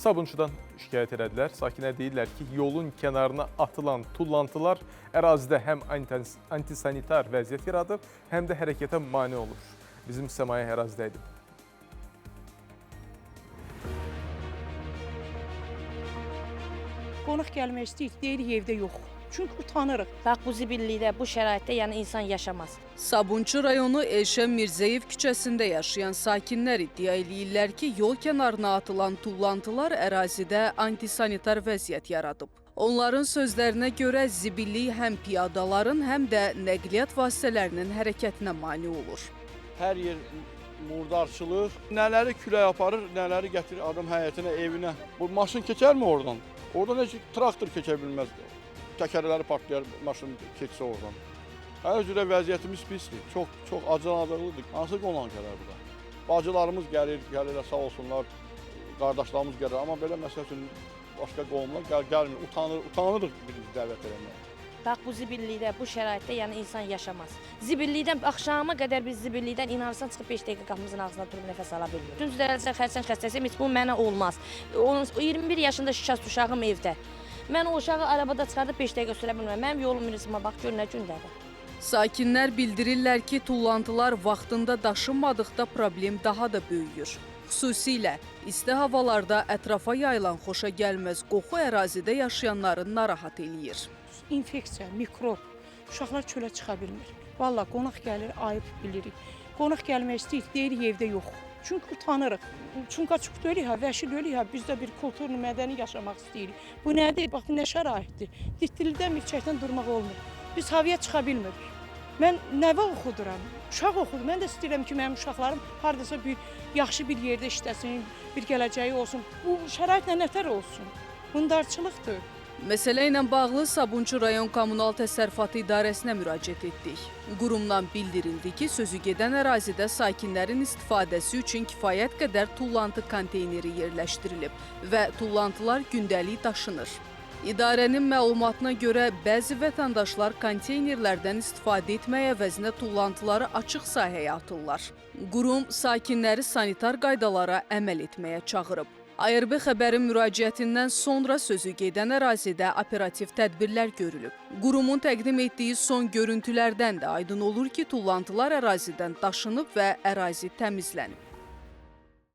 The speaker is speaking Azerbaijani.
Sabunçudan şikayət elədilər. Sakinlər deyirlər ki, yolun kənarına atılan tullantılar ərazidə həm antisanitar vəziyyət yaradır, həm də hərəkətə mane olur. Bizim Səmaya ərazidə idi. Qonaq gəlmək istəyir, deyirik evdə yox. Çünki utanırıq. Bax, bu zibillikdə, bu şəraitdə yəni insan yaşamaz. Sabunçu rayonu Elşən Mirzəyev küçəsində yaşayan sakinlər iddia eləyirlər ki, yol kənarına atılan tullantılar ərazidə antisanitar vəziyyət yaradıb. Onların sözlərinə görə zibillik həm piyadaların, həm də nəqliyyat vasitələrinin hərəkətinə mane olur. Hər yer murdarçılıq, nələri külək aparır, nələri gətirir adam həyətinə, evinə. Bu maşın keçərmi oradan? Oradan heç traktor keçə bilməz. Təkərləri partlayar, maşın keçsə oradan. Hər cürə vəziyyətimiz pisdir. Çox acınacaqlıdır. Hansı qonaq gələr burada? Bacılarımız gəlirlər, sağ olsunlar, qardaşlarımız gəlir. Amma belə məsəl üçün başqa qonumlar gəlmir. Utanırıq biz dəvət eləməyə. Bax, bu zibillikdə, bu şəraitdə yəni insan yaşamaz. Zibillikdən, axşama qədər biz zibillikdən inanırsan çıxıb 5 dəqiqə qapımızın ağzına durub nəfəs ala bilmirik. Dün üzrələrsə xərçəng xəstəsiyəm, heç bu mənə olmaz. 21 yaşında şikast uşağım evdə. Mən o uşağı arabada çıxardıb 5 dəqiqə sürə bilmirəm. Mənim yolum ünizmə bax, gör nə gündədir. Sakinlər bildirirlər ki, tullantılar vaxtında daşınmadıqda problem daha da böyüyür. Xüsusilə isti havalarda ətrafa yayılan xoşa gəlməz qoxu ərazidə yaşayanları narahat eləyir. İnfeksiya, mikrob, uşaqlar çölə çıxa bilmir. Vallahi qonaq gəlir, ayıb bilirik. Qonaq gəlmək istəyir, deyirik evdə yox. Çünki utanırıq. Çunqaçuk deyirik, vəhşi deyirik, biz də bir kulturlu, mədəni yaşamaq istəyirik. Bu nədir? Bax, bu nə şəraitdir? Ditdilidən, milçəkdən durmaq olmur. Biz havaya çıxa bilmirik. Mən nəvə oxuduram, uşaq oxudum. Mən də istəyirəm ki, mənim uşaqlarım haradasa yaxşı bir yerdə işləsin, bir gələcəyi olsun. Bu şəraitlə nətər olsun? Bundarçılıqdır. Məsələ ilə bağlı Sabunçu rayon Kommunal Təsərrüfatı İdarəsinə müraciət etdik. Qurumdan bildirildi ki, sözü gedən ərazidə sakinlərin istifadəsi üçün kifayət qədər tullantı konteyneri yerləşdirilib və tullantılar gündəlik daşınır. İdarənin məlumatına görə bəzi vətəndaşlar konteynerlərdən istifadə etmək əvəzinə tullantıları açıq sahəyə atırlar. Qurum sakinləri sanitar qaydalara əməl etməyə çağırıb. ARB xəbərin müraciətindən sonra sözü gedən ərazidə operativ tədbirlər görülüb. Qurumun təqdim etdiyi son görüntülərdən də aydın olur ki, tullantılar ərazidən daşınıb və ərazi təmizlənib.